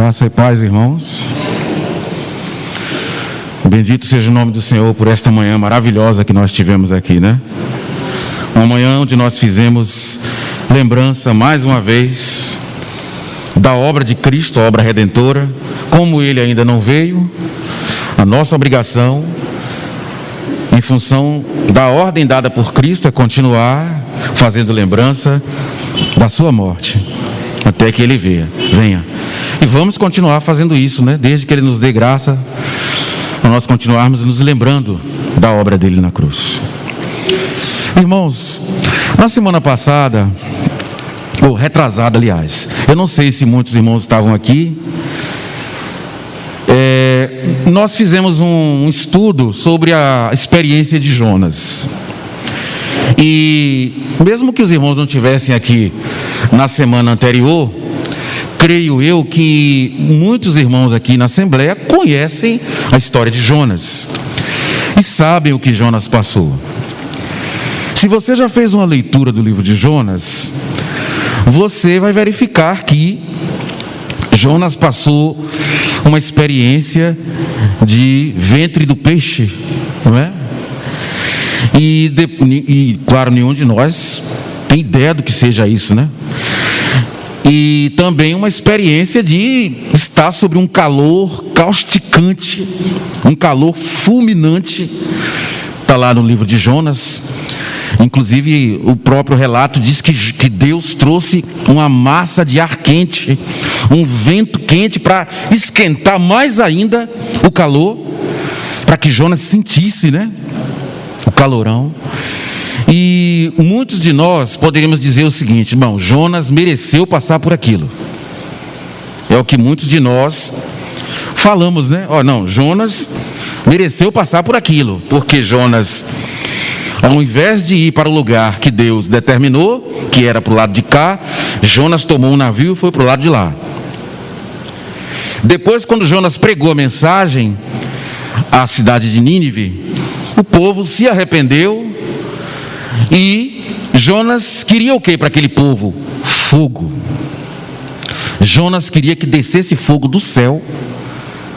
Graça e paz, irmãos. Bendito seja o nome do Senhor por esta manhã maravilhosa que nós tivemos aqui, né? Uma manhã onde nós fizemos lembrança, mais uma vez, da obra de Cristo, a obra redentora. Como Ele ainda não veio, a nossa obrigação, em função da ordem dada por Cristo, é continuar fazendo lembrança da sua morte, até que Ele venha. E vamos continuar fazendo isso, né? Desde que Ele nos dê graça, para nós continuarmos nos lembrando da obra dele na cruz. Irmãos, na semana passada, ou retrasada, aliás, eu não sei se muitos irmãos estavam aqui, nós fizemos um estudo sobre a experiência de Jonas. E mesmo que os irmãos não estivessem aqui na semana anterior, creio eu que muitos irmãos aqui na Assembleia conhecem a história de Jonas e sabem o que Jonas passou. Se você já fez uma leitura do livro de Jonas, você vai verificar que Jonas passou uma experiência de ventre do peixe, não é? E claro, nenhum de nós tem ideia do que seja isso, né? E também uma experiência de estar sobre um calor causticante, um calor fulminante. Está lá no livro de Jonas. Inclusive o próprio relato diz que Deus trouxe uma massa de ar quente, um vento quente para esquentar mais ainda o calor, para que Jonas sentisse, né, o calorão. E muitos de nós poderíamos dizer o seguinte: irmão, Jonas mereceu passar por aquilo. É o que muitos de nós falamos, né? Jonas mereceu passar por aquilo, porque Jonas, ao invés de ir para o lugar que Deus determinou, que era para o lado de cá, Jonas tomou um navio e foi para o lado de lá. Depois, quando Jonas pregou a mensagem à cidade de Nínive, o povo se arrependeu. E Jonas queria o que para aquele povo? Fogo. Jonas queria que descesse fogo do céu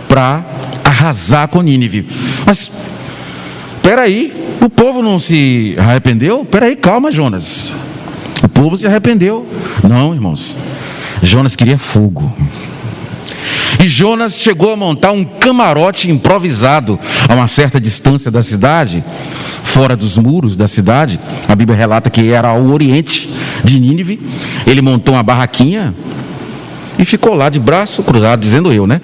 para arrasar com Nínive. Mas, peraí, o povo não se arrependeu? Peraí, calma, Jonas. O povo se arrependeu. Não, irmãos. Jonas queria fogo. E Jonas chegou a montar um camarote improvisado a uma certa distância da cidade, fora dos muros da cidade. A Bíblia relata que era ao oriente de Nínive. Ele montou uma barraquinha e ficou lá de braço cruzado, dizendo eu, né?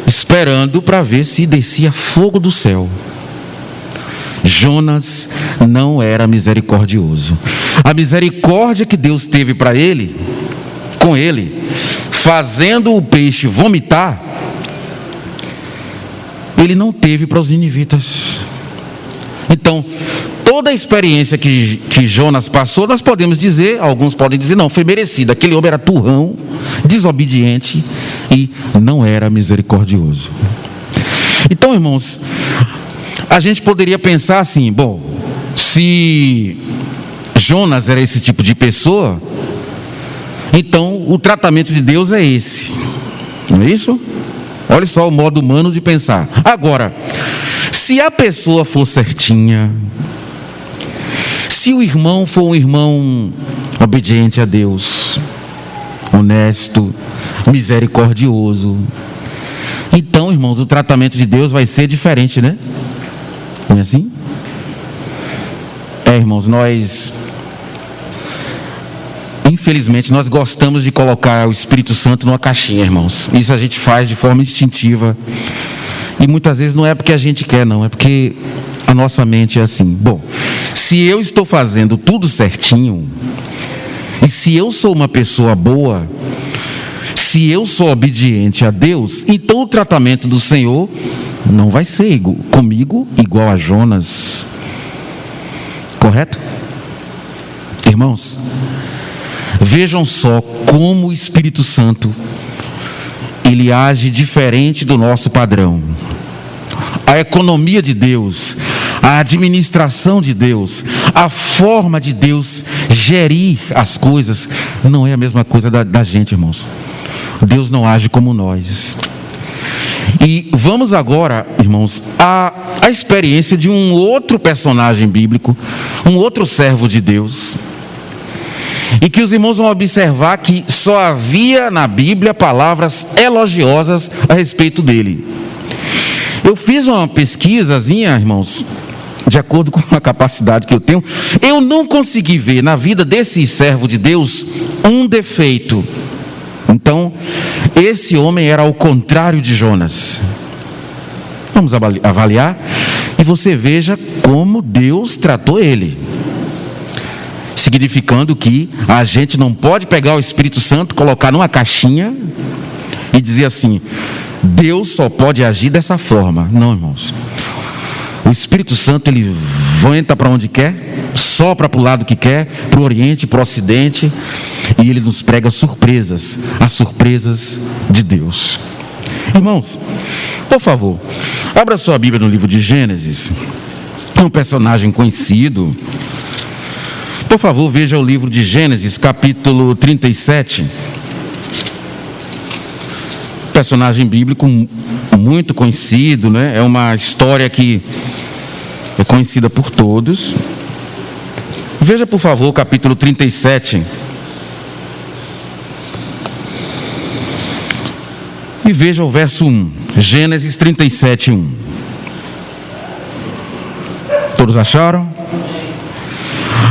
Esperando para ver se descia fogo do céu. Jonas não era misericordioso. A misericórdia que Deus teve para ele, com ele, fazendo o peixe vomitar, ele não teve para os ninivitas. Então, toda a experiência que Jonas passou, nós podemos dizer, alguns podem dizer, não, foi merecida. Aquele homem era turrão, desobediente e não era misericordioso. Então, irmãos, a gente poderia pensar assim: bom, se Jonas era esse tipo de pessoa, então o tratamento de Deus é esse, não é isso? Olha só o modo humano de pensar. Agora, se a pessoa for certinha, se o irmão for um irmão obediente a Deus, honesto, misericordioso, então, irmãos, o tratamento de Deus vai ser diferente, né? Não é assim? Irmãos, infelizmente, nós gostamos de colocar o Espírito Santo numa caixinha, irmãos. Isso a gente faz de forma instintiva. E muitas vezes não é porque a gente quer, não. É porque a nossa mente é assim. Bom, se eu estou fazendo tudo certinho, e se eu sou uma pessoa boa, se eu sou obediente a Deus, então o tratamento do Senhor não vai ser comigo igual a Jonas. Correto? Irmãos, vejam só como o Espírito Santo, ele age diferente do nosso padrão. A economia de Deus, a administração de Deus, a forma de Deus gerir as coisas, não é a mesma coisa da gente, irmãos. Deus não age como nós. E vamos agora, irmãos, à experiência de um outro personagem bíblico, um outro servo de Deus, e que os irmãos vão observar que só havia na Bíblia palavras elogiosas a respeito dele. Eu fiz uma pesquisazinha, irmãos, de acordo com a capacidade que eu tenho. Eu não consegui ver na vida desse servo de Deus um defeito. Então, esse homem era ao contrário de Jonas. Vamos avaliar e você veja como Deus tratou ele. Significando que a gente não pode pegar o Espírito Santo, colocar numa caixinha e dizer assim: Deus só pode agir dessa forma. Não, irmãos. O Espírito Santo, ele entra para onde quer, sopra para o lado que quer, para o Oriente, para o Ocidente, e ele nos prega surpresas, as surpresas de Deus. Irmãos, por favor, abra sua Bíblia no livro de Gênesis. É um personagem conhecido. Por favor, veja o livro de Gênesis, capítulo 37. Personagem bíblico muito conhecido, né? É uma história que é conhecida por todos. Veja, por favor, o capítulo 37. E veja o verso 1. Gênesis 37, 1. Todos acharam?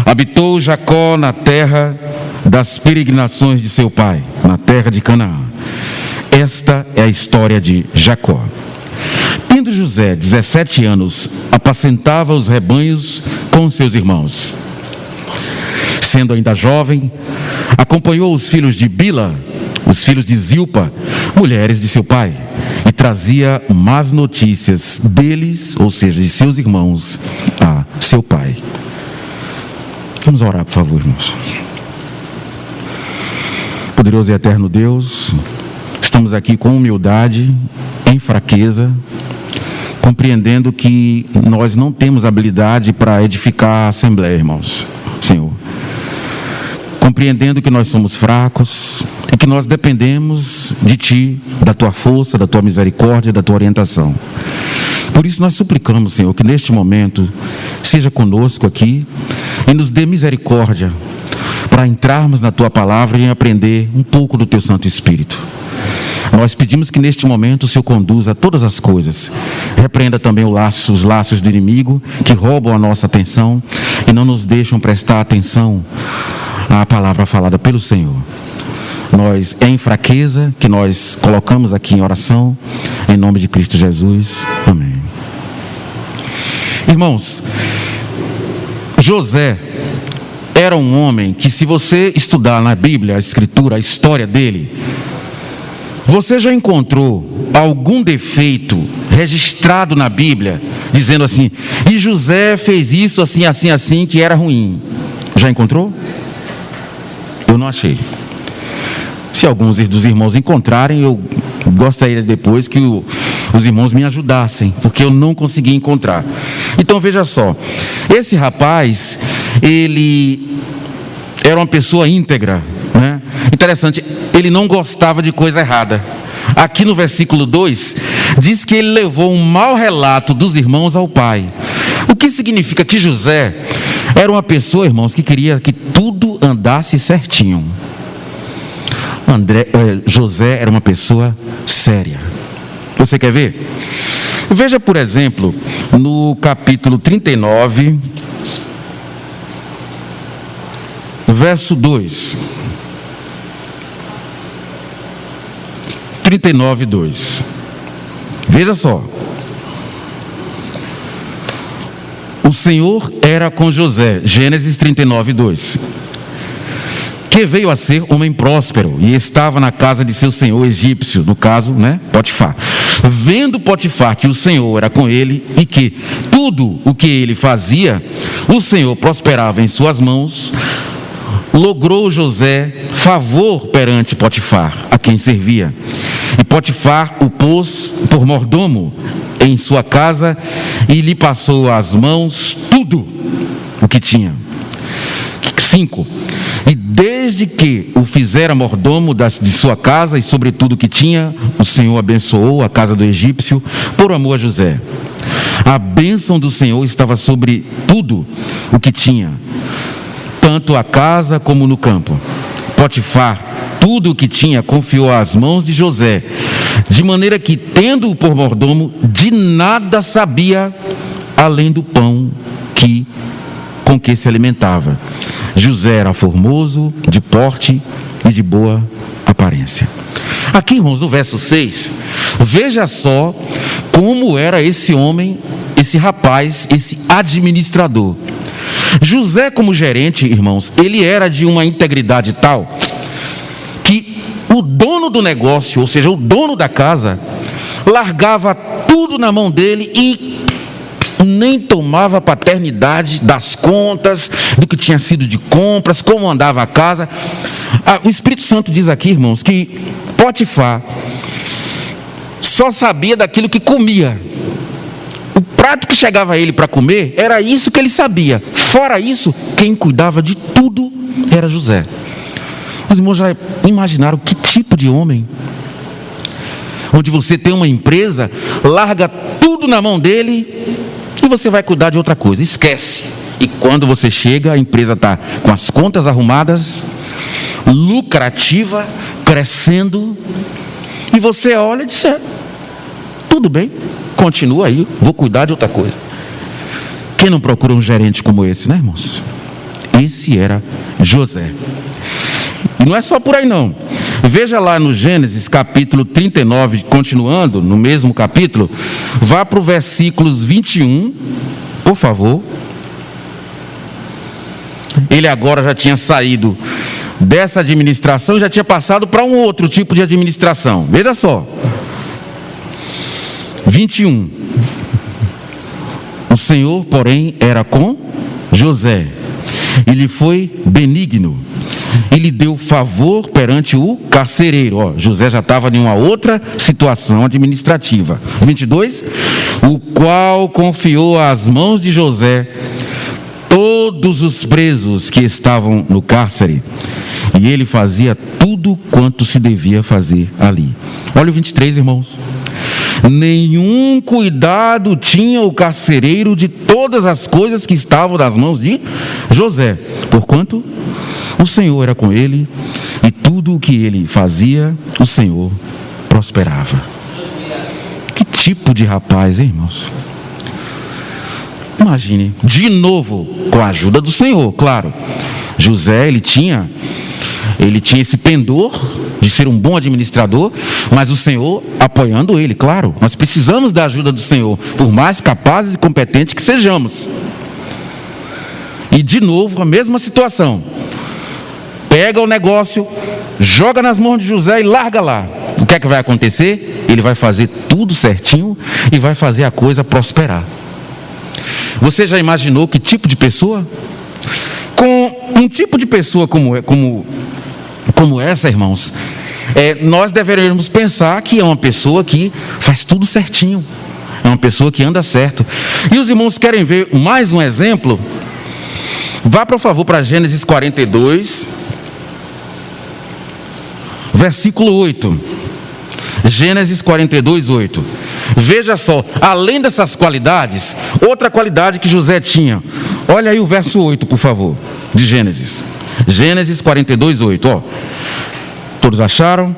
Habitou Jacó na terra das peregrinações de seu pai, na terra de Canaã. Esta é a história de Jacó. Tendo José 17 anos, apacentava os rebanhos com seus irmãos. Sendo ainda jovem, acompanhou os filhos de Bila, os filhos de Zilpa, mulheres de seu pai, e trazia más notícias deles, ou seja, de seus irmãos, a seu pai. Vamos orar, por favor, irmãos. Poderoso e eterno Deus, estamos aqui com humildade, em fraqueza, compreendendo que nós não temos habilidade para edificar a Assembleia, irmãos. Senhor, compreendendo que nós somos fracos e que nós dependemos de Ti, da Tua força, da Tua misericórdia, da Tua orientação. Por isso nós suplicamos, Senhor, que neste momento seja conosco aqui e nos dê misericórdia para entrarmos na Tua palavra e aprender um pouco do Teu Santo Espírito. Nós pedimos que neste momento o Senhor conduza todas as coisas. Repreenda também os laços do inimigo que roubam a nossa atenção e não nos deixam prestar atenção à palavra falada pelo Senhor. Nós, em fraqueza, que nós colocamos aqui em oração, em nome de Cristo Jesus. Amém. Irmãos, José era um homem que, se você estudar na Bíblia, a Escritura, a história dele, você já encontrou algum defeito registrado na Bíblia, dizendo assim: e José fez isso assim, assim, assim, que era ruim? Já encontrou? Eu não achei. Se alguns dos irmãos encontrarem, eu gostaria depois que os irmãos me ajudassem, porque eu não consegui encontrar. Então veja só, esse rapaz, ele era uma pessoa íntegra, né? Interessante, ele não gostava de coisa errada. Aqui no versículo 2, diz que ele levou um mau relato dos irmãos ao pai. O que significa que José era uma pessoa, irmãos, que queria que tudo andasse certinho. José era uma pessoa séria. Você quer ver? Veja, por exemplo, no capítulo 39, verso 2. 39, 2. Veja só. O Senhor era com José. Gênesis 39, 2. Que veio a ser homem próspero e estava na casa de seu senhor egípcio, no caso, né, Potifar. Vendo Potifar que o Senhor era com ele e que tudo o que ele fazia, o Senhor prosperava em suas mãos, logrou José favor perante Potifar, a quem servia. E Potifar o pôs por mordomo em sua casa e lhe passou às mãos tudo o que tinha. 5. E Desde que o fizera mordomo de sua casa e sobre tudo que tinha, o Senhor abençoou a casa do egípcio por amor a José. A bênção do Senhor estava sobre tudo o que tinha, tanto a casa como no campo. Potifar, tudo o que tinha, confiou às mãos de José, de maneira que, tendo-o por mordomo, de nada sabia, além do pão com que se alimentava. José era formoso, de porte e de boa aparência. Aqui, irmãos, no verso 6, veja só como era esse homem, esse rapaz, esse administrador. José, como gerente, irmãos, ele era de uma integridade tal que o dono do negócio, ou seja, o dono da casa, largava tudo na mão dele e nem tomava paternidade das contas, do que tinha sido de compras, como andava a casa. O Espírito Santo diz aqui, irmãos, que Potifar só sabia daquilo que comia. O prato que chegava a ele para comer, era isso que ele sabia. Fora isso, quem cuidava de tudo era José. Os irmãos já imaginaram que tipo de homem? Onde você tem uma empresa, larga tudo na mão dele e você vai cuidar de outra coisa, esquece. E quando você chega, a empresa está com as contas arrumadas, lucrativa, crescendo, e você olha e diz: tudo bem, continua aí, vou cuidar de outra coisa. Quem não procura um gerente como esse, né, irmãos? Esse era José. E não é só por aí não. Veja lá no Gênesis capítulo 39, continuando no mesmo capítulo, vá para o versículos 21, por favor. Ele agora já tinha saído dessa administração, já tinha passado para um outro tipo de administração. Veja só. 21. O Senhor, porém, era com José. Ele foi benigno. Ele deu favor perante o carcereiro. José já estava em uma outra situação administrativa. 22. O qual confiou às mãos de José todos os presos que estavam no cárcere, e ele fazia tudo quanto se devia fazer ali. Olha o 23, irmãos. Nenhum cuidado tinha o carcereiro de todas as coisas que estavam nas mãos de José, porquanto o Senhor era com ele, e tudo o que ele fazia, o Senhor prosperava. Que tipo de rapaz, hein, irmãos? Imagine, de novo, com a ajuda do Senhor, claro. José, ele tinha esse pendor de ser um bom administrador, mas o Senhor apoiando ele, claro. Nós precisamos da ajuda do Senhor, por mais capazes e competentes que sejamos. E de novo, a mesma situação. Pega o negócio, joga nas mãos de José e larga lá. O que é que vai acontecer? Ele vai fazer tudo certinho e vai fazer a coisa prosperar. Você já imaginou que tipo de pessoa? Com um tipo de pessoa como essa, irmãos, nós deveríamos pensar que é uma pessoa que faz tudo certinho, é uma pessoa que anda certo. E os irmãos querem ver mais um exemplo? Vá, por favor, para Gênesis 42, versículo 8. Gênesis 42, 8. Veja só, além dessas qualidades, outra qualidade que José tinha. Olha aí o verso 8, por favor, de Gênesis. Gênesis 42, 8. Todos acharam?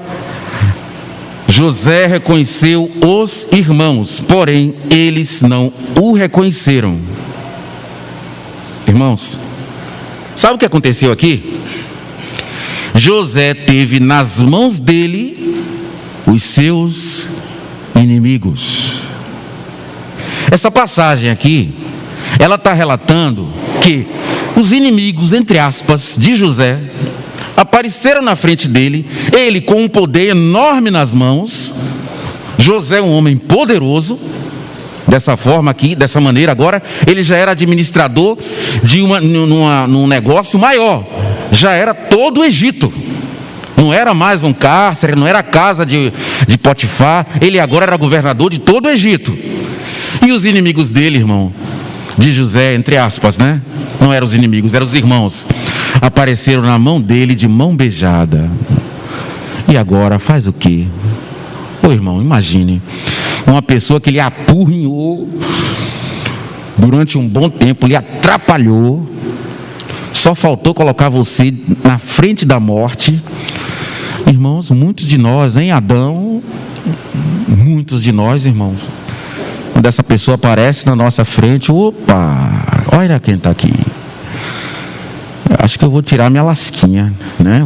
José reconheceu os irmãos, porém eles não o reconheceram. Irmãos, sabe o que aconteceu aqui? José teve nas mãos dele os seus inimigos. Essa passagem aqui, ela está relatando que os inimigos, entre aspas, de José, apareceram na frente dele, ele com um poder enorme nas mãos. José, um homem poderoso, dessa forma aqui, dessa maneira. Agora, ele já era administrador de num negócio maior, já era todo o Egito. Não era mais um cárcere, não era a casa de Potifar, ele agora era governador de todo o Egito. E os inimigos dele, irmão, de José, entre aspas, né? Não eram os inimigos, eram os irmãos. apareceram na mão dele de mão beijada. E agora faz o quê? Ô irmão, imagine, uma pessoa que lhe apurrinhou durante um bom tempo, lhe atrapalhou, só faltou colocar você na frente da morte. Irmãos, muitos de nós, em Adão, muitos de nós, irmãos, quando essa pessoa aparece na nossa frente, opa, olha quem está aqui. Acho que eu vou tirar minha lasquinha, né?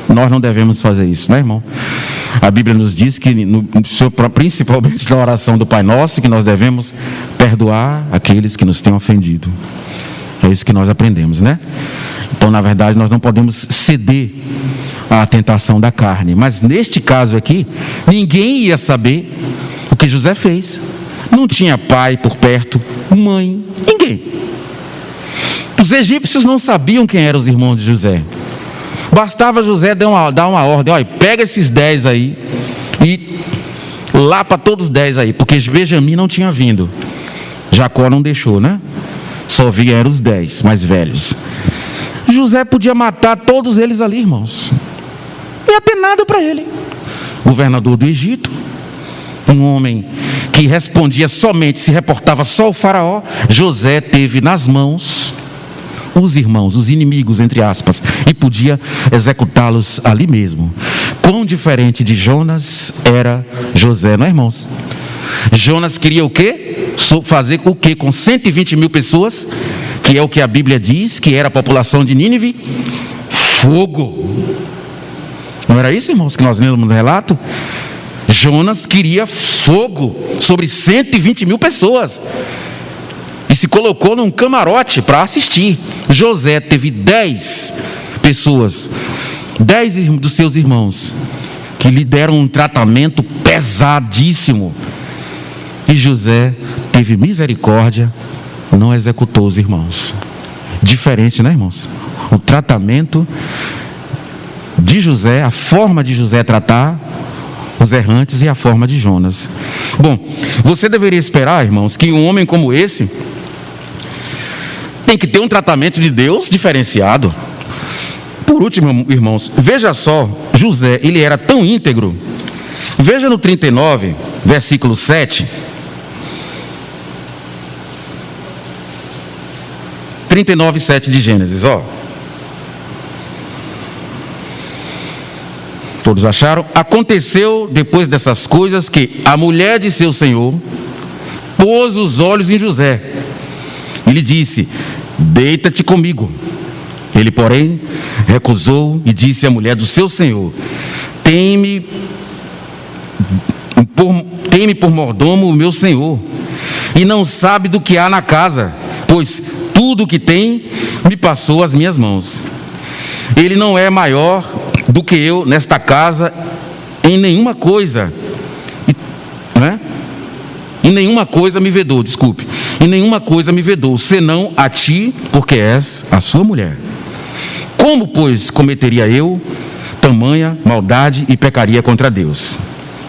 Nós não devemos fazer isso, né, irmão? A Bíblia nos diz que, principalmente na oração do Pai Nosso, que nós devemos perdoar aqueles que nos têm ofendido. É isso que nós aprendemos, né? Então, na verdade, nós não podemos ceder à tentação da carne. Mas neste caso aqui, ninguém ia saber o que José fez. Não tinha pai por perto, mãe, ninguém. Os egípcios não sabiam quem eram os irmãos de José. Bastava José dar uma ordem: olha, pega esses 10 aí e lá para todos os 10 aí, porque Benjamim não tinha vindo, Jacó não deixou, né? Só vieram os 10 mais velhos. José podia matar todos eles ali, irmãos, não ia ter nada para ele. Governador do Egito, um homem que respondia somente, se reportava só ao faraó. José teve nas mãos os irmãos, os inimigos, entre aspas, e podia executá-los ali mesmo. Quão diferente de Jonas era José, não é, irmãos? Jonas queria o quê? Fazer o quê com 120 mil pessoas, que é o que a Bíblia diz que era a população de Nínive? Fogo. Não era isso, irmãos, que nós lemos no relato? Jonas queria fogo sobre 120 mil pessoas e se colocou num camarote para assistir. José teve 10 pessoas, 10 dos seus irmãos, que lhe deram um tratamento pesadíssimo. E José teve misericórdia, não executou os irmãos. Diferente, né, irmãos? O tratamento de José, a forma de José tratar os errantes e a forma de Jonas. Bom, você deveria esperar, irmãos, que um homem como esse tem que ter um tratamento de Deus diferenciado. Por último, irmãos, veja só, José, ele era tão íntegro. Veja no 39, versículo 7. 39, 7 de Gênesis, ó. Todos acharam? Aconteceu depois dessas coisas que a mulher de seu senhor pôs os olhos em José e lhe disse: deita-te comigo. Ele, porém, recusou e disse à mulher do seu senhor: tem-me por mordomo o meu senhor, e não sabe do que há na casa, pois tudo o que tem me passou às minhas mãos. Ele não é maior do que eu nesta casa em nenhuma coisa, né? Em nenhuma coisa me vedou, desculpe. Em nenhuma coisa me vedou, senão a ti, porque és a sua mulher. Como, pois, cometeria eu tamanha maldade e pecaria contra Deus?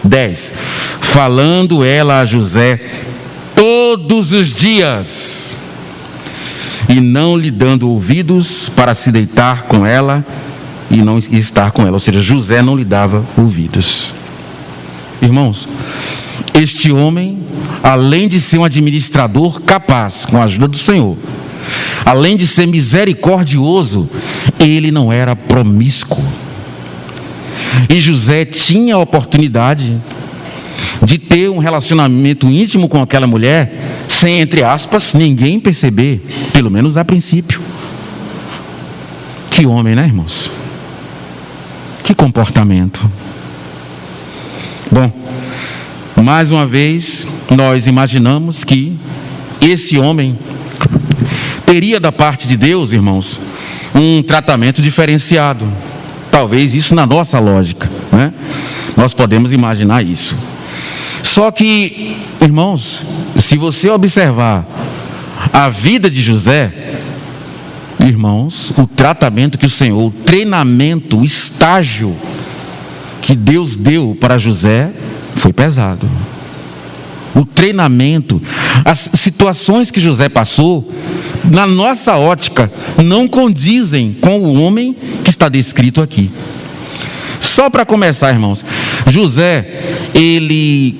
10. Falando ela a José todos os dias, e não lhe dando ouvidos para se deitar com ela e não estar com ela. Ou seja, José não lhe dava ouvidos. Irmãos, este homem, além de ser um administrador capaz, com a ajuda do Senhor, além de ser misericordioso, ele não era promíscuo. E José tinha a oportunidade de ter um relacionamento íntimo com aquela mulher, sem, entre aspas, ninguém perceber, pelo menos a princípio. Que homem, né, irmãos? Que comportamento. Bom, mais uma vez, nós imaginamos que esse homem teria da parte de Deus, irmãos, um tratamento diferenciado. Talvez isso na nossa lógica, né? Nós podemos imaginar isso. Só que, irmãos, se você observar a vida de José, irmãos, o tratamento que o Senhor, o treinamento, o estágio que Deus deu para José foi pesado. o treinamento, as situações que José passou, na nossa ótica, não condizem com o homem que está descrito aqui. Só para começar, irmãos, José, ele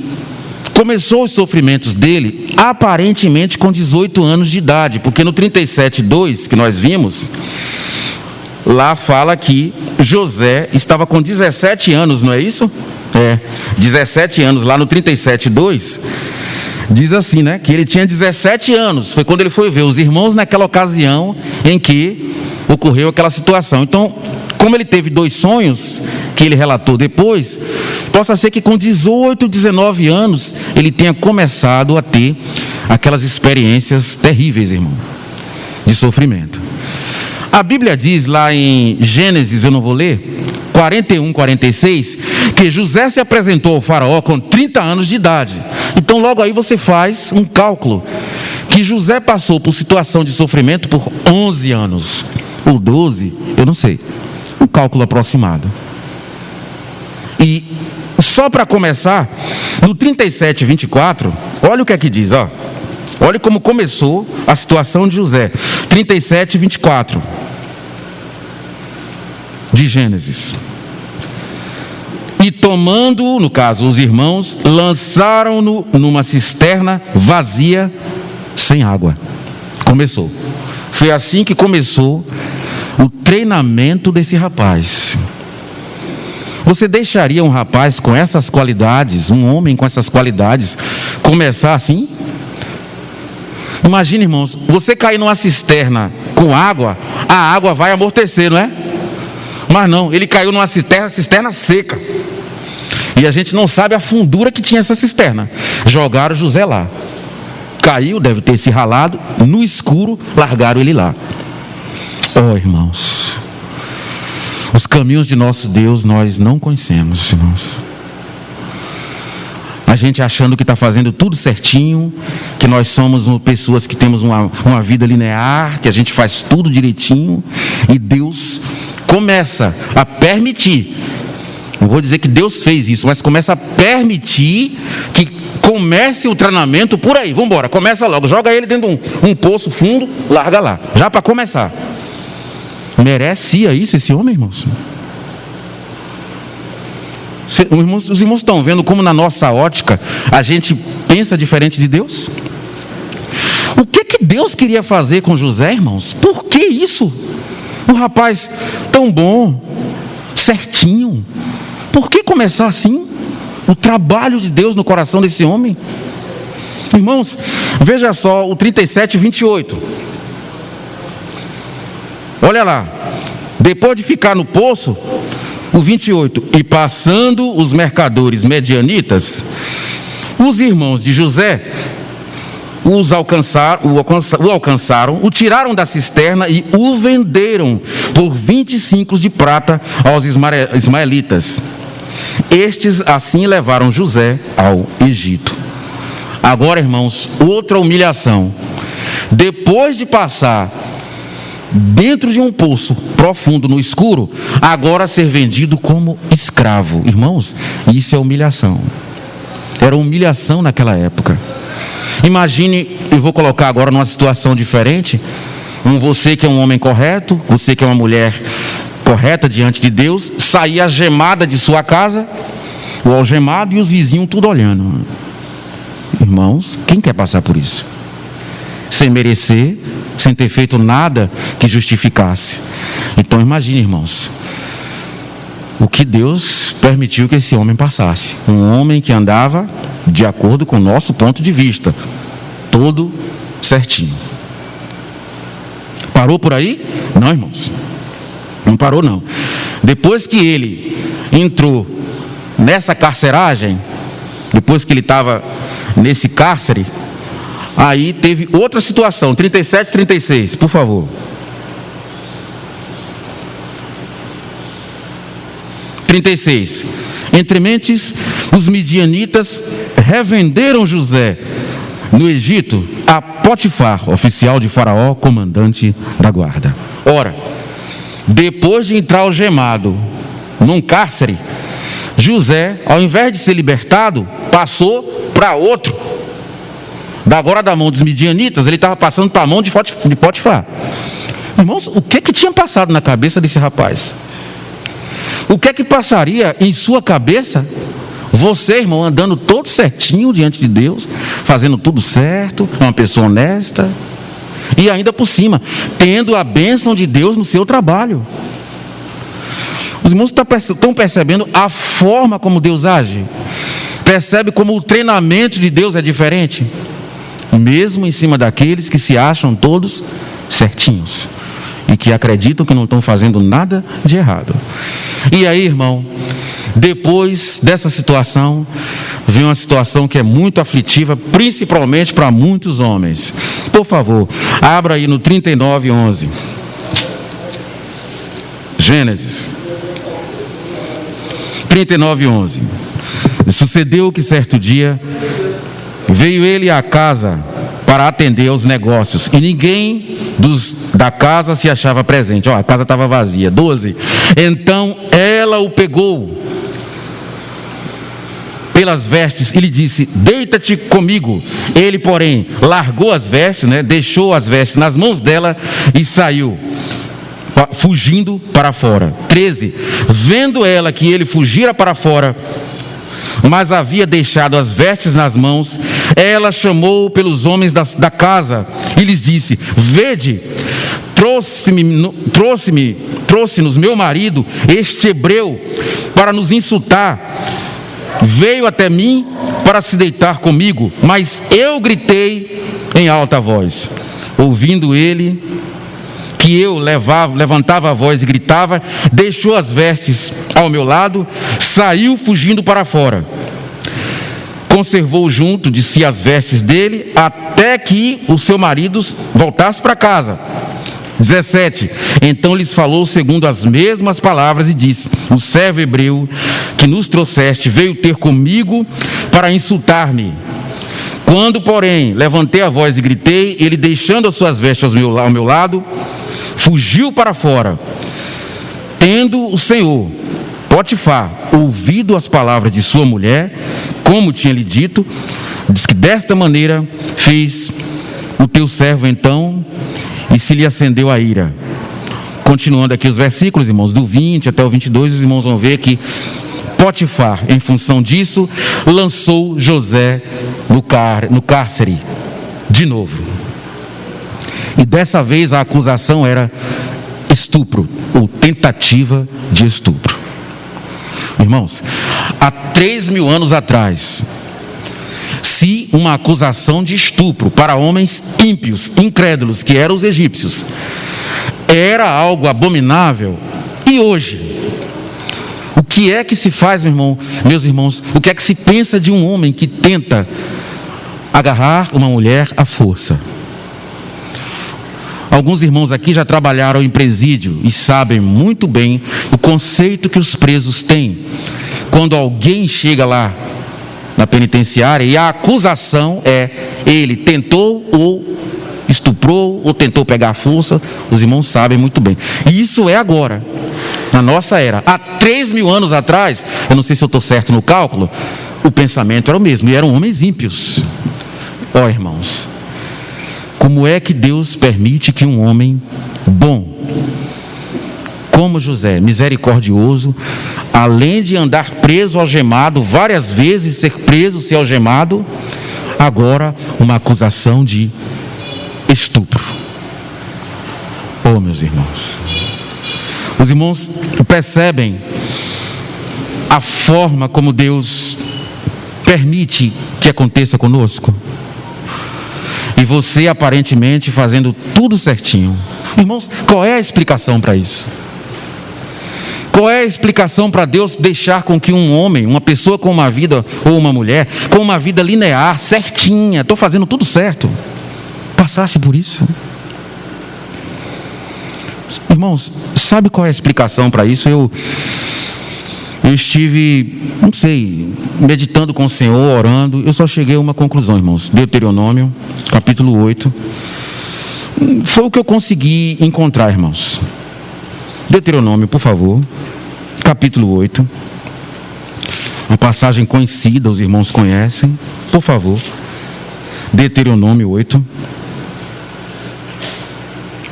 começou os sofrimentos dele aparentemente com 18 anos de idade, porque no 37:2 que nós vimos, lá fala que José estava com 17 anos, não é isso? 17 anos, lá no 37:2, diz assim, né? Que ele tinha 17 anos, foi quando ele foi ver os irmãos naquela ocasião em que ocorreu aquela situação. Então, como ele teve 2 sonhos, que ele relatou depois, possa ser que com 18, 19 anos, ele tenha começado a ter aquelas experiências terríveis, irmão, de sofrimento. A Bíblia diz lá em Gênesis, eu não vou ler, 41, 46, que José se apresentou ao faraó com 30 anos de idade. Então logo aí você faz um cálculo, que José passou por situação de sofrimento por 11 anos, ou 12, eu não sei, um cálculo aproximado. E só para começar, no 37:24, olha o que é que diz, ó. Olha como começou a situação de José. 37:24 de Gênesis. E tomando, no caso, os irmãos, lançaram-no numa cisterna vazia, sem água. Começou. Foi assim que começou o treinamento desse rapaz. Você deixaria um rapaz com essas qualidades, um homem com essas qualidades, começar assim? Imagina, irmãos, você cair numa cisterna com água, a água vai amortecer, não é? Mas não, ele caiu numa cisterna seca. E a gente não sabe a fundura que tinha essa cisterna. Jogaram José lá. Caiu, deve ter se ralado, no escuro, largaram ele lá. Oh, irmãos, os caminhos de nosso Deus nós não conhecemos, irmãos. A gente achando que está fazendo tudo certinho, que nós somos pessoas que temos uma vida linear, que a gente faz tudo direitinho, e Deus começa a permitir, não vou dizer que Deus fez isso, mas começa a permitir que comece o treinamento por aí. Vamos embora, começa logo, joga ele dentro de um poço fundo, larga lá, já para começar. Merecia isso esse homem, irmãos? Os irmãos estão vendo como na nossa ótica a gente pensa diferente de Deus? O que Deus queria fazer com José, irmãos? Por que isso? Um rapaz tão bom, certinho, por que começar assim? O trabalho de Deus no coração desse homem? Irmãos, veja só o 37:28. Olha lá, depois de ficar no poço, o 28, e passando os mercadores medianitas, os irmãos de José o alcançaram, o tiraram da cisterna e o venderam por 20 ciclos de prata aos ismaelitas. Estes assim levaram José ao Egito. Agora, irmãos, outra humilhação. Depois de passar dentro de um poço profundo no escuro, agora ser vendido como escravo. Irmãos, isso é humilhação. Era humilhação naquela época. Imagine, eu vou colocar agora numa situação diferente, você que é um homem correto, você que é uma mulher correta diante de Deus, sair algemada de sua casa, o algemado e os vizinhos tudo olhando. Irmãos, quem quer passar por isso? Sem merecer, sem ter feito nada que justificasse. Então imagine, irmãos, o que Deus permitiu que esse homem passasse. Um homem que andava de acordo com o nosso ponto de vista, todo certinho. Parou por aí? Não, irmãos, não parou não. Depois que ele entrou nessa carceragem, depois que ele estava nesse cárcere, aí teve outra situação. 37, 36, por favor. 36. Entre mentes, os midianitas revenderam José no Egito a Potifar, oficial de Faraó, comandante da guarda. Ora, depois de entrar algemado num cárcere, José, ao invés de ser libertado, passou para outro Agora da mão dos midianitas, ele estava passando para a mão de Potifar. Irmãos, o que tinha passado na cabeça desse rapaz? O que passaria em sua cabeça? Você, irmão, andando todo certinho diante de Deus, fazendo tudo certo, uma pessoa honesta, e ainda por cima, tendo a bênção de Deus no seu trabalho. Os irmãos estão percebendo a forma como Deus age? Percebe como o treinamento de Deus é diferente? Mesmo em cima daqueles que se acham todos certinhos e que acreditam que não estão fazendo nada de errado. E aí, irmão, depois dessa situação, vem uma situação que é muito aflitiva, principalmente para muitos homens. Por favor, abra aí no 39:11. Gênesis 39:11. Sucedeu que certo dia veio ele à casa para atender aos negócios, e ninguém da casa se achava presente. A casa estava vazia. 12. Então ela o pegou pelas vestes e lhe disse: deita-te comigo. Ele, porém, largou as vestes, deixou as vestes nas mãos dela e saiu, fugindo para fora. 13. Vendo ela que ele fugira para fora, mas havia deixado as vestes nas mãos, ela chamou pelos homens da casa e lhes disse: vede, trouxe-nos meu marido, este hebreu, para nos insultar. Veio até mim para se deitar comigo, mas eu gritei em alta voz. Ouvindo ele que eu levantava a voz e gritava, deixou as vestes ao meu lado, saiu fugindo para fora. Conservou junto de si as vestes dele, até que o seu marido voltasse para casa. 17. Então lhes falou segundo as mesmas palavras e disse: o servo hebreu que nos trouxeste veio ter comigo para insultar-me. Quando, porém, levantei a voz e gritei, ele, deixando as suas vestes ao meu lado, fugiu para fora. Tendo o Senhor, Potifar, ouvido as palavras de sua mulher, como tinha lhe dito, diz que desta maneira fez o teu servo então, e se lhe acendeu a ira. Continuando aqui os versículos, irmãos, do 20 até o 22, os irmãos vão ver que Potifar, em função disso, lançou José no cárcere de novo. E dessa vez a acusação era estupro, ou tentativa de estupro. Irmãos, há 3.000 anos atrás, se uma acusação de estupro para homens ímpios, incrédulos, que eram os egípcios, era algo abominável, e hoje, o que é que se faz, meus irmãos, o que é que se pensa de um homem que tenta agarrar uma mulher à força? Alguns irmãos aqui já trabalharam em presídio e sabem muito bem o conceito que os presos têm quando alguém chega lá na penitenciária e a acusação é: ele tentou ou estuprou ou tentou pegar a força. Os irmãos sabem muito bem. E isso é agora, na nossa era. Há 3.000 anos atrás, eu não sei se eu estou certo no cálculo, o pensamento era o mesmo, e eram homens ímpios. Irmãos, como é que Deus permite que um homem bom, como José, misericordioso, além de andar preso, algemado, várias vezes ser preso, ser algemado, agora uma acusação de estupro? Meus irmãos, os irmãos percebem a forma como Deus permite que aconteça conosco? E você aparentemente fazendo tudo certinho. Irmãos, qual é a explicação para isso? Qual é a explicação para Deus deixar com que um homem, uma pessoa com uma vida, ou uma mulher, com uma vida linear, certinha, estou fazendo tudo certo, passasse por isso? Irmãos, sabe qual é a explicação para isso? Eu estive, não sei, meditando com o Senhor, orando, eu só cheguei a uma conclusão, irmãos. Deuteronômio, capítulo 8. Foi o que eu consegui encontrar, irmãos. Deuteronômio, por favor, capítulo 8. Uma passagem conhecida, os irmãos conhecem. Por favor. Deuteronômio 8,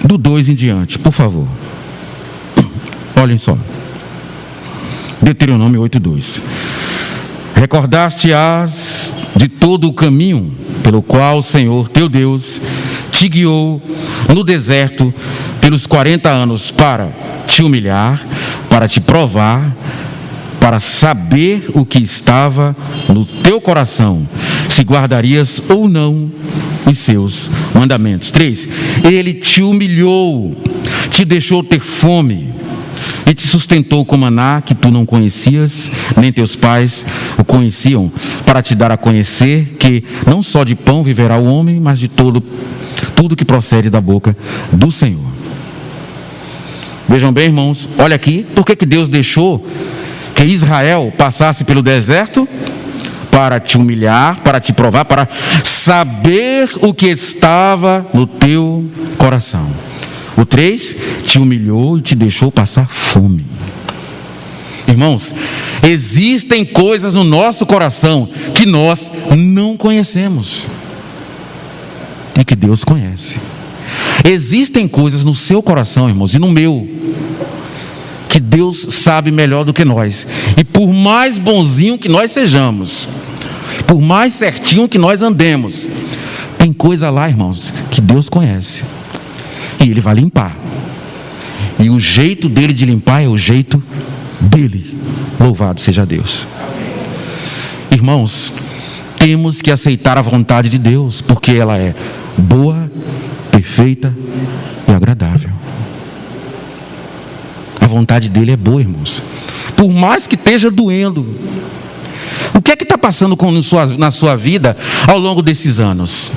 do 2 em diante, por favor. Olhem só. Deuteronômio 8, 2. Recordaste-as de todo o caminho pelo qual o Senhor teu Deus te guiou no deserto pelos 40 anos para te humilhar, para te provar, para saber o que estava no teu coração, se guardarias ou não os seus mandamentos. 3. Ele te humilhou, te deixou ter fome e te sustentou com maná que tu não conhecias, nem teus pais o conheciam, para te dar a conhecer que não só de pão viverá o homem, mas de tudo que procede da boca do Senhor. Vejam bem, irmãos, olha aqui, por que Deus deixou que Israel passasse pelo deserto? Para te humilhar, para te provar, para saber o que estava no teu coração. O 3, te humilhou e te deixou passar fome. Irmãos, existem coisas no nosso coração que nós não conhecemos e que Deus conhece. Existem coisas no seu coração, irmãos, e no meu, que Deus sabe melhor do que nós. E por mais bonzinho que nós sejamos, por mais certinho que nós andemos, tem coisa lá, irmãos, que Deus conhece. E Ele vai limpar. E o jeito dele de limpar é o jeito dele. Louvado seja Deus. Irmãos, temos que aceitar a vontade de Deus, porque ela é boa, perfeita e agradável. A vontade dele é boa, irmãos. Por mais que esteja doendo. O que é que está passando na sua vida ao longo desses anos?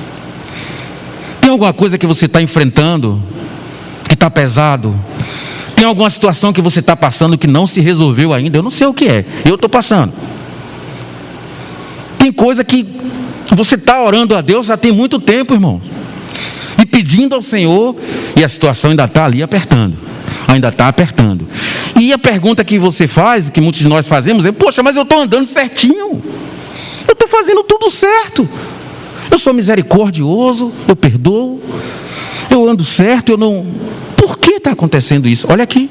Tem alguma coisa que você está enfrentando que está pesado? Tem alguma situação que você está passando que não se resolveu ainda? Eu não sei o que é, eu estou passando. Tem coisa que você está orando a Deus já tem muito tempo, irmão, e pedindo ao Senhor, e a situação ainda está ali apertando. Ainda está apertando. E a pergunta que você faz, que muitos de nós fazemos, é: poxa, mas eu estou andando certinho, eu estou fazendo tudo certo, eu sou misericordioso, eu perdoo, eu ando certo, eu não... Por que está acontecendo isso? Olha aqui.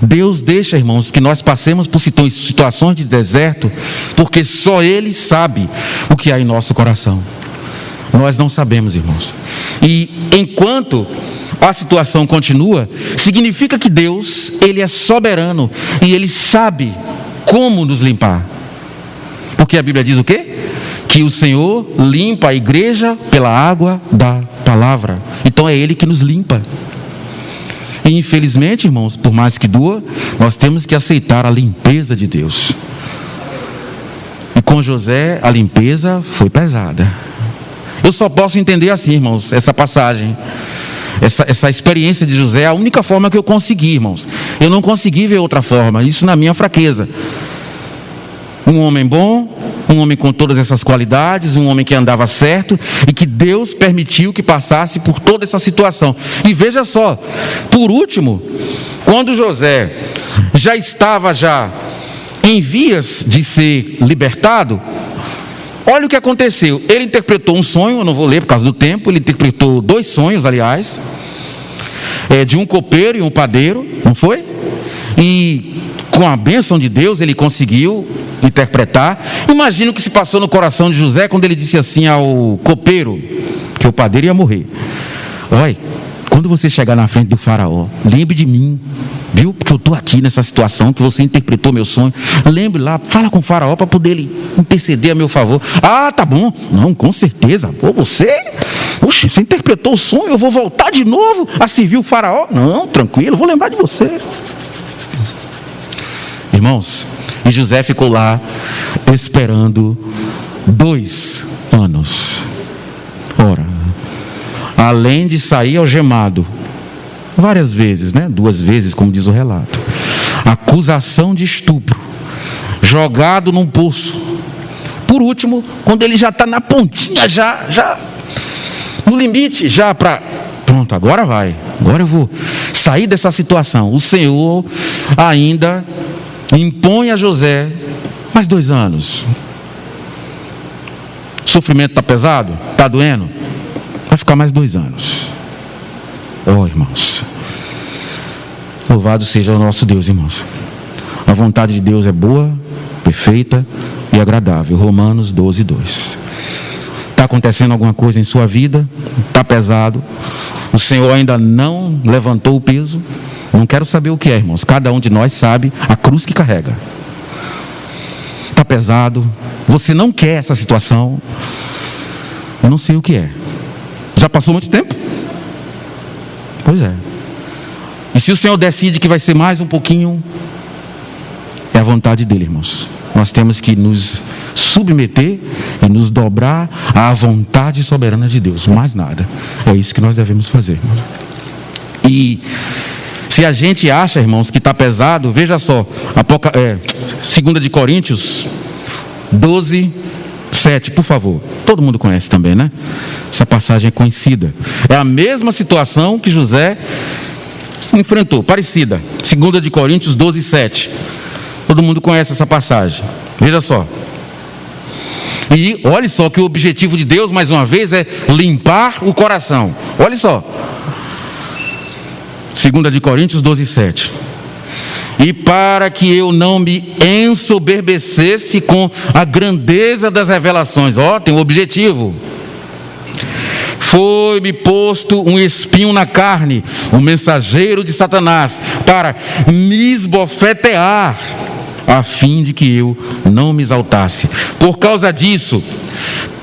Deus deixa, irmãos, que nós passemos por situações de deserto, porque só Ele sabe o que há em nosso coração. Nós não sabemos, irmãos. E enquanto a situação continua, significa que Deus, Ele é soberano e Ele sabe como nos limpar. Porque a Bíblia diz o quê? Que o Senhor limpa a igreja pela água da palavra. Então é Ele que nos limpa. E infelizmente, irmãos, por mais que doa, nós temos que aceitar a limpeza de Deus. E com José, a limpeza foi pesada. Eu só posso entender assim, irmãos, essa passagem, essa experiência de José é a única forma que eu consegui, irmãos. Eu não consegui ver outra forma, isso na minha fraqueza. Um homem bom, um homem com todas essas qualidades, um homem que andava certo e que Deus permitiu que passasse por toda essa situação. E veja só, por último, quando José já estava em vias de ser libertado, olha o que aconteceu. Ele interpretou um sonho, eu não vou ler por causa do tempo, ele interpretou 2 sonhos, aliás, de um copeiro e um padeiro, não foi? E com a bênção de Deus ele conseguiu interpretar. Imagina o que se passou no coração de José quando ele disse assim ao copeiro, que o padeiro ia morrer: olha, quando você chegar na frente do faraó, lembre de mim, viu? Porque eu estou aqui nessa situação que você interpretou meu sonho. Lembre lá, fala com o faraó para poder ele interceder a meu favor. Ah, tá bom. Não, com certeza. Pô, você interpretou o sonho, eu vou voltar de novo a servir o faraó? Não, tranquilo, vou lembrar de você. Irmãos, e José ficou lá esperando 2 anos. Ora, além de sair algemado várias vezes, 2 vezes, como diz o relato, acusação de estupro, jogado num poço. Por último, quando ele já está na pontinha, já no limite, já para... Pronto, agora eu vou sair dessa situação. O Senhor ainda impõe a José mais 2 anos. O sofrimento está pesado? Está doendo? Vai ficar mais 2 anos. Oh, irmãos, louvado seja o nosso Deus, irmãos. A vontade de Deus é boa, perfeita e agradável. Romanos 12, 2. Está acontecendo alguma coisa em sua vida? Está pesado? O Senhor ainda não levantou o peso? Não quero saber o que é, irmãos. Cada um de nós sabe a cruz que carrega. Está pesado? Você não quer essa situação? Eu não sei o que é. Já passou muito tempo? Pois é. E se o Senhor decide que vai ser mais um pouquinho, é a vontade dele, irmãos. Nós temos que nos submeter e nos dobrar à vontade soberana de Deus. Mais nada. É isso que nós devemos fazer, irmãos. E se a gente acha, irmãos, que está pesado, veja só, 2 de Coríntios 12, 7, por favor. Todo mundo conhece também, né? Essa passagem é conhecida. É a mesma situação que José enfrentou, parecida. 2 de Coríntios 12, 7. Todo mundo conhece essa passagem. Veja só. E olha só que o objetivo de Deus, mais uma vez, é limpar o coração. Olha só. 2 de Coríntios 12, 7. E para que eu não me ensoberbecesse com a grandeza das revelações. Ó, tem um objetivo. Foi-me posto um espinho na carne, um mensageiro de Satanás, para me esbofetear, a fim de que eu não me exaltasse. Por causa disso,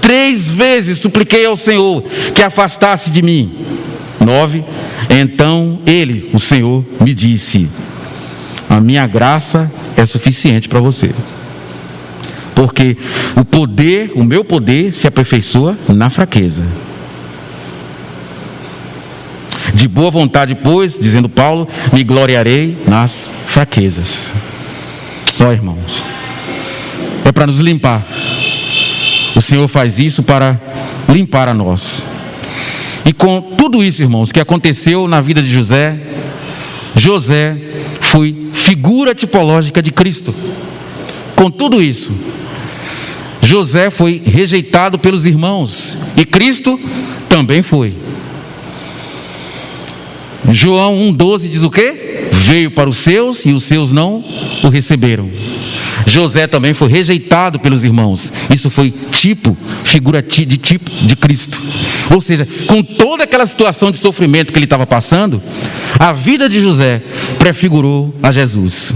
3 vezes supliquei ao Senhor que afastasse de mim. 9. Então ele, o Senhor, me disse: a minha graça é suficiente para você, porque o meu poder se aperfeiçoa na fraqueza. De boa vontade, pois, dizendo Paulo, me gloriarei nas fraquezas. Ó, irmãos, é para nos limpar. O Senhor faz isso para limpar a nós. E com tudo isso, irmãos, que aconteceu na vida de José, José foi figura tipológica de Cristo. Com tudo isso, José foi rejeitado pelos irmãos, e Cristo também foi. João 1,12 diz o quê? Veio para os seus e os seus não o receberam. José também foi rejeitado pelos irmãos. Isso foi figura de tipo de Cristo. Ou seja, com toda aquela situação de sofrimento que ele estava passando, a vida de José prefigurou a Jesus.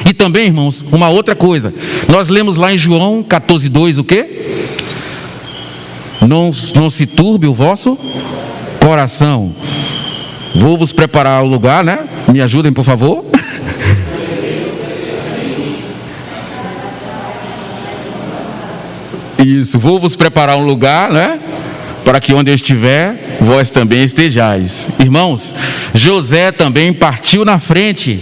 E também, irmãos, uma outra coisa. Nós lemos lá em João 14,2 o quê? Não se turbe o vosso coração. Vou vos preparar o lugar, né? Me ajudem, por favor. Isso, vou vos preparar um lugar, né? Para que onde eu estiver, vós também estejais. Irmãos, José também partiu na frente.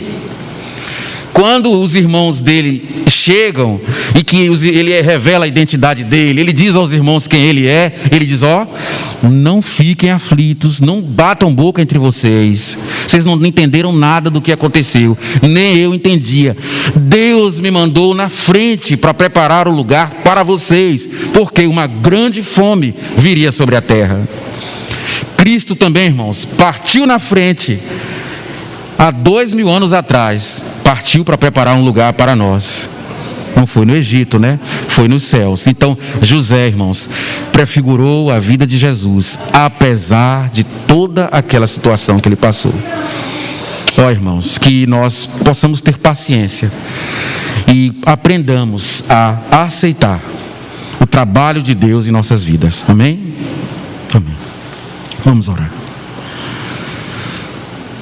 Quando os irmãos dele chegam e que ele revela a identidade dele, ele diz aos irmãos quem ele é, ele diz: ó, não fiquem aflitos, não batam boca entre vocês, vocês não entenderam nada do que aconteceu, nem eu entendia. Deus me mandou na frente para preparar o lugar para vocês, porque uma grande fome viria sobre a terra. Cristo também, irmãos, partiu na frente. Há 2000 anos atrás, partiu para preparar um lugar para nós. Não foi no Egito, né? Foi nos céus. Então, José, irmãos, prefigurou a vida de Jesus, apesar de toda aquela situação que ele passou. Ó, irmãos, que nós possamos ter paciência e aprendamos a aceitar o trabalho de Deus em nossas vidas. Amém? Amém. Vamos orar.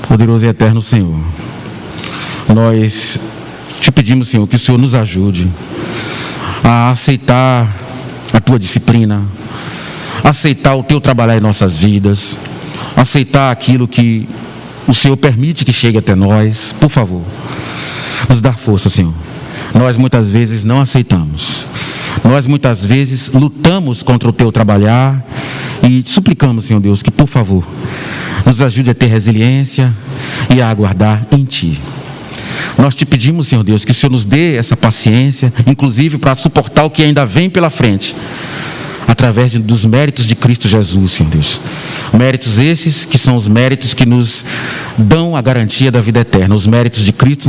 Poderoso e eterno Senhor, nós te pedimos, Senhor, que o Senhor nos ajude a aceitar a tua disciplina, aceitar o teu trabalhar em nossas vidas, aceitar aquilo que o Senhor permite que chegue até nós. Por favor, nos dá força, Senhor. Nós muitas vezes não aceitamos, nós muitas vezes lutamos contra o teu trabalhar e suplicamos, Senhor Deus, que por favor nos ajude a ter resiliência e a aguardar em Ti. Nós te pedimos, Senhor Deus, que o Senhor nos dê essa paciência, inclusive para suportar o que ainda vem pela frente, através dos méritos de Cristo Jesus, Senhor Deus. Méritos esses que são os méritos que nos dão a garantia da vida eterna, os méritos de Cristo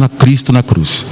na cruz.